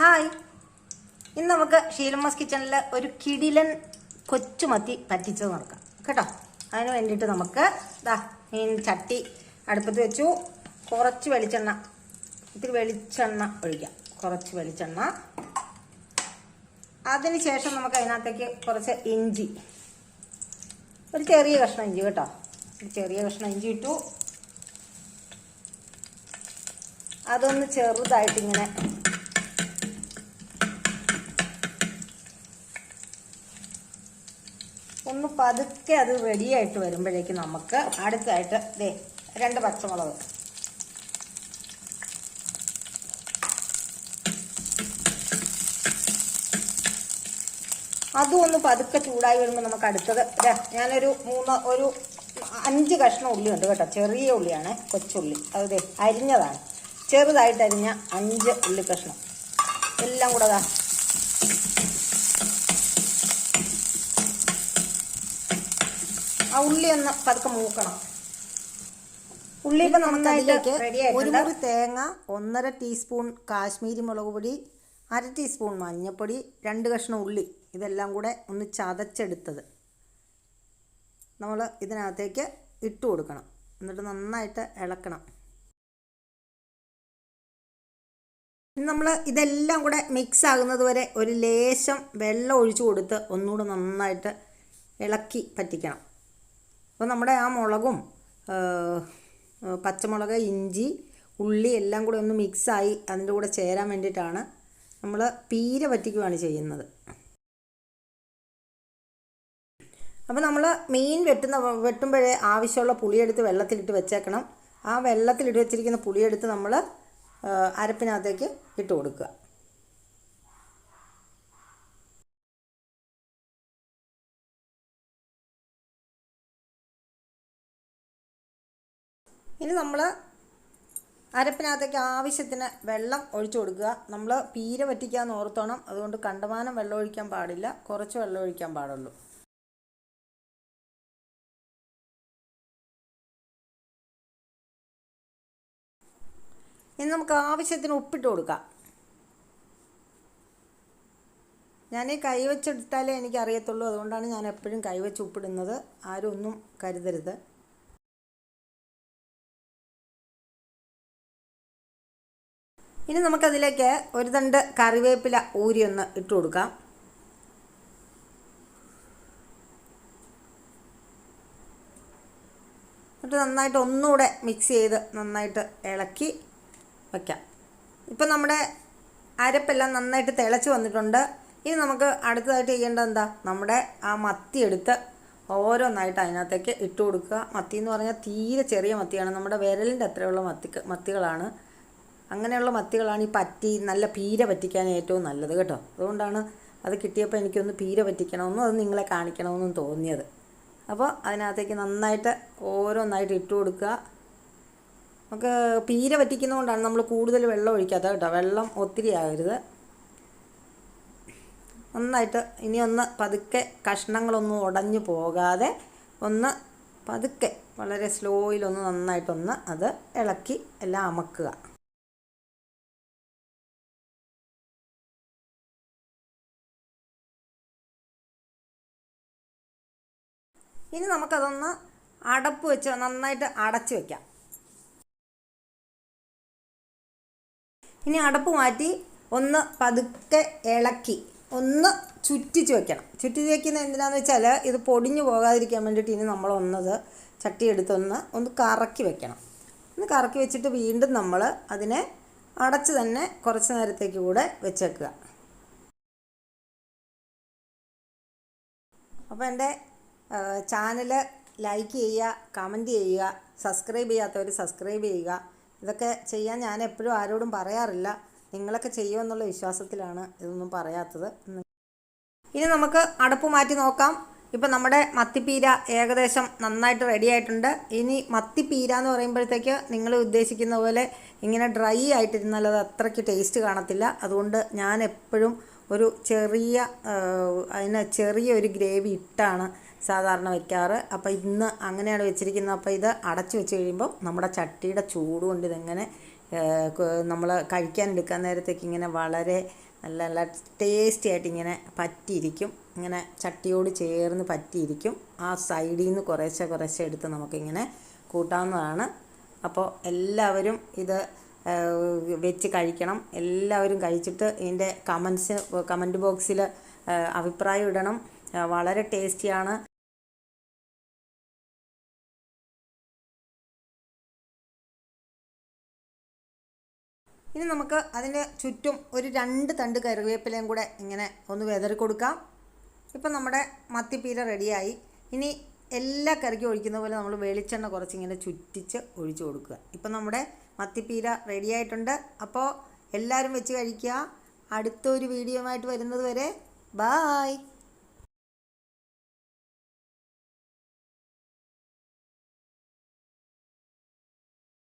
Hi, ഇന്ന് നമുക്ക് ഷീലമ്മസ് കിച്ചണിൽ ഒരു കിടിലൻ കൊച്ചുമത്തി പറ്റിച്ചത് നോക്കാം കേട്ടോ. അതിന് വേണ്ടിയിട്ട് നമുക്ക് ചട്ടി അടുപ്പത്ത് വെച്ചു. കുറച്ച് വെളിച്ചെണ്ണ, ഇത്തിരി വെളിച്ചെണ്ണ ഒഴിക്കാം. കുറച്ച് വെളിച്ചെണ്ണ. അതിന് ശേഷം നമുക്ക് അതിനകത്തേക്ക് കുറച്ച് ഇഞ്ചി, ഒരു ചെറിയ കഷ്ണം ഇഞ്ചി കേട്ടോ, ഒരു ചെറിയ കഷ്ണം ഇഞ്ചി ഇട്ടു. അതൊന്ന് ചെറുതായിട്ടിങ്ങനെ ഒന്ന് പതുക്കെ അത് റെഡിയായിട്ട് വരുമ്പോഴേക്കും നമുക്ക് അടുത്തായിട്ട് 2 പച്ചമുളക്, അതും ഒന്ന് പതുക്കെ ചൂടായി വരുമ്പോൾ നമുക്ക് അടുത്തത് ഞാനൊരു 5 കഷ്ണം ഉള്ളി ഉണ്ട് കേട്ടോ. ചെറിയ ഉള്ളിയാണ്, കൊച്ചുള്ളി. അത് അരിഞ്ഞതാണ്, ചെറുതായിട്ട് അരിഞ്ഞ 5 ഉള്ളി കഷ്ണം എല്ലാം കൂടെ ആ ഉള്ളി ഒന്ന് പതുക്കെ മൂക്കണം. ഉള്ളി ഇപ്പം നന്നായിട്ട് റെഡിയായിട്ട്, 1 മുറി തേങ്ങ, 1.5 ടീസ്പൂൺ കാശ്മീരി മുളക് പൊടി, 1/2 ടീസ്പൂൺ മഞ്ഞൾപ്പൊടി, 2 കഷ്ണം ഉള്ളി, ഇതെല്ലാം കൂടെ ഒന്ന് ചതച്ചെടുത്തത് നമ്മൾ ഇതിനകത്തേക്ക് ഇട്ട് കൊടുക്കണം. എന്നിട്ട് നന്നായിട്ട് ഇളക്കണം. നമ്മൾ ഇതെല്ലാം കൂടെ മിക്സ് ആകുന്നത് വരെ ഒരു ലേശം വെള്ളം ഒഴിച്ചു കൊടുത്ത് ഒന്നുകൂടെ നന്നായിട്ട് ഇളക്കി പറ്റിക്കണം. അപ്പോൾ നമ്മുടെ ആ മുളകും പച്ചമുളക്, ഇഞ്ചി, ഉള്ളി എല്ലാം കൂടെ ഒന്ന് മിക്സായി അതിൻ്റെ കൂടെ ചേരാൻ വേണ്ടിയിട്ടാണ് നമ്മൾ പീര പറ്റിക്കുകയാണ് ചെയ്യുന്നത്. അപ്പോൾ നമ്മൾ മീൻ വെട്ടുമ്പോഴേ ആവശ്യമുള്ള പുളിയെടുത്ത് വെള്ളത്തിലിട്ട് വെച്ചേക്കണം. ആ വെള്ളത്തിലിട്ട് വെച്ചിരിക്കുന്ന പുളിയെടുത്ത് നമ്മൾ അരപ്പിനകത്തേക്ക് ഇട്ട് കൊടുക്കുക. ഇനി നമ്മൾ അരപ്പിനകത്തേക്ക് ആവശ്യത്തിന് വെള്ളം ഒഴിച്ചു കൊടുക്കുക. നമ്മൾ പീര വറ്റിക്കാമെന്ന് ഓർത്തോണം. അതുകൊണ്ട് കണ്ടമാനം വെള്ളം ഒഴിക്കാൻ പാടില്ല, കുറച്ച് വെള്ളം ഒഴിക്കാൻ പാടുള്ളൂ. ഇനി നമുക്ക് ആവശ്യത്തിന് ഉപ്പിട്ട് കൊടുക്കാം. ഞാൻ കൈവച്ചെടുത്താലേ എനിക്കറിയത്തുള്ളൂ, അതുകൊണ്ടാണ് ഞാൻ എപ്പോഴും കൈവച്ച് ഉപ്പിടുന്നത്. ആരും ഒന്നും കരുതരുത്. ഇനി നമുക്കതിലേക്ക് 1 തണ്ട് കറിവേപ്പില ഊരി ഒന്ന് ഇട്ട് കൊടുക്കാം. എന്നിട്ട് നന്നായിട്ട് ഒന്നുകൂടെ മിക്സ് ചെയ്ത് നന്നായിട്ട് ഇളക്കി വയ്ക്കാം. ഇപ്പം നമ്മുടെ അരപ്പെല്ലാം നന്നായിട്ട് തിളച്ച് വന്നിട്ടുണ്ട്. ഇനി നമുക്ക് അടുത്തതായിട്ട് ചെയ്യേണ്ടത് എന്താ, നമ്മുടെ ആ മത്തി എടുത്ത് ഓരോന്നായിട്ട് അതിനകത്തേക്ക് ഇട്ട് കൊടുക്കുക. മത്തി എന്ന് പറഞ്ഞാൽ തീരെ ചെറിയ മത്തിയാണ്, നമ്മുടെ വിരലിൻ്റെ അത്രയുള്ള മത്തികളാണ്. അങ്ങനെയുള്ള മത്തികളാണ് ഈ നല്ല പീര പറ്റിക്കാൻ ഏറ്റവും നല്ലത് കേട്ടോ. അതുകൊണ്ടാണ് അത് കിട്ടിയപ്പോൾ എനിക്കൊന്ന് പീര പറ്റിക്കണമെന്നും അത് നിങ്ങളെ കാണിക്കണമെന്നും തോന്നിയത്. അപ്പോൾ അതിനകത്തേക്ക് നന്നായിട്ട് ഓരോന്നായിട്ട് ഇട്ട് കൊടുക്കുക. നമുക്ക് പീര പറ്റിക്കുന്നതുകൊണ്ടാണ് നമ്മൾ കൂടുതൽ വെള്ളം ഒഴിക്കാത്തത് കേട്ടോ. വെള്ളം ഒത്തിരി ആകരുത്. നന്നായിട്ട് ഇനി ഒന്ന് പതുക്കെ കഷ്ണങ്ങളൊന്നും ഉടഞ്ഞു പോകാതെ ഒന്ന് പതുക്കെ വളരെ സ്ലോയിലൊന്ന് നന്നായിട്ടൊന്ന് അത് ഇളക്കി എല്ലാം അമക്കുക. ഇനി നമുക്കതൊന്ന് അടപ്പ് വെച്ച് നന്നായിട്ട് അടച്ച് വയ്ക്കാം. ഇനി അടപ്പ് മാറ്റി ഒന്ന് പതുക്കെ ഇളക്കി ഒന്ന് ചുറ്റിച്ച് വെക്കണം. ചുറ്റിച്ച് വയ്ക്കുന്നത് എന്തിനാണെന്ന് വെച്ചാൽ ഇത് പൊടിഞ്ഞു പോകാതിരിക്കാൻ വേണ്ടിയിട്ട് ഇനി നമ്മളൊന്നത് ചട്ടി എടുത്തൊന്ന് കറക്കി വെക്കണം. ഒന്ന് കറക്കി വെച്ചിട്ട് വീണ്ടും നമ്മൾ അതിനെ അടച്ച് തന്നെ കുറച്ച് നേരത്തേക്ക് കൂടെ വെച്ചേക്കുക. അപ്പോൾ എൻ്റെ ചാനൽ ലൈക്ക് ചെയ്യുക, കമൻറ്റ് ചെയ്യുക, സബ്സ്ക്രൈബ് ചെയ്യാത്തവർ സബ്സ്ക്രൈബ് ചെയ്യുക. ഇതൊക്കെ ചെയ്യാൻ ഞാൻ എപ്പോഴും ആരോടും പറയാറില്ല. നിങ്ങളൊക്കെ ചെയ്യുമെന്നുള്ള വിശ്വാസത്തിലാണ് ഇതൊന്നും പറയാത്തത്. ഇനി നമുക്ക് അടുപ്പ് മാറ്റി നോക്കാം. ഇപ്പം നമ്മുടെ മത്തിപ്പീര ഏകദേശം നന്നായിട്ട് റെഡി ആയിട്ടുണ്ട്. ഇനി മത്തിപ്പീര എന്ന് പറയുമ്പോഴത്തേക്ക് നിങ്ങൾ ഉദ്ദേശിക്കുന്ന പോലെ ഇങ്ങനെ ഡ്രൈ ആയിട്ടിരുന്നാൽ അത് അത്രയ്ക്ക് ടേസ്റ്റ് കാണത്തില്ല. അതുകൊണ്ട് ഞാൻ എപ്പോഴും ഒരു ചെറിയൊരു ഗ്രേവി ഇട്ടാണ് സാധാരണ വയ്ക്കാറ്. അപ്പോൾ ഇന്ന് അങ്ങനെയാണ് വെച്ചിരിക്കുന്നത്. അപ്പോൾ ഇത് അടച്ചു വെച്ച് കഴിയുമ്പോൾ നമ്മുടെ ചട്ടിയുടെ ചൂട് കൊണ്ട് ഇതെങ്ങനെ നമ്മൾ കഴിക്കാൻ എടുക്കാൻ നേരത്തേക്ക് ഇങ്ങനെ വളരെ നല്ല നല്ല ടേസ്റ്റി ആയിട്ട് ഇങ്ങനെ പറ്റിയിരിക്കും. ഇങ്ങനെ ചട്ടിയോട് ചേർന്ന് പറ്റിയിരിക്കും. ആ സൈഡിൽ നിന്ന് കുറേശ്ശെ കുറേശ്ശെ എടുത്ത് നമുക്കിങ്ങനെ കൂട്ടാവുന്നതാണ്. അപ്പോൾ എല്ലാവരും ഇത് വെച്ച് കഴിക്കണം. എല്ലാവരും കഴിച്ചിട്ട് ഇതിൻ്റെ കമൻറ്റ് ബോക്സിൽ അഭിപ്രായം ഇടണം. വളരെ ടേസ്റ്റിയാണ്. ഇനി നമുക്ക് അതിന് ചുറ്റും ഒരു 2 തണ്ട് കറിവേപ്പിലയും കൂടെ ഇങ്ങനെ ഒന്ന് വിതറി കൊടുക്കാം. ഇപ്പം നമ്മുടെ മത്തിപ്പീര റെഡിയായി. ഇനി എല്ലാ കറിക്കും ഒഴിക്കുന്ന പോലെ നമ്മൾ വെളിച്ചെണ്ണ കുറച്ചിങ്ങനെ ചുറ്റിച്ച് ഒഴിച്ചു കൊടുക്കുക. ഇപ്പം നമ്മുടെ മത്തിപ്പീര റെഡിയായിട്ടുണ്ട്. അപ്പോൾ എല്ലാവരും വെച്ച് കഴിക്കുക. അടുത്തൊരു വീഡിയോ ആയിട്ട് വരുന്നത് വരെ ബായ്.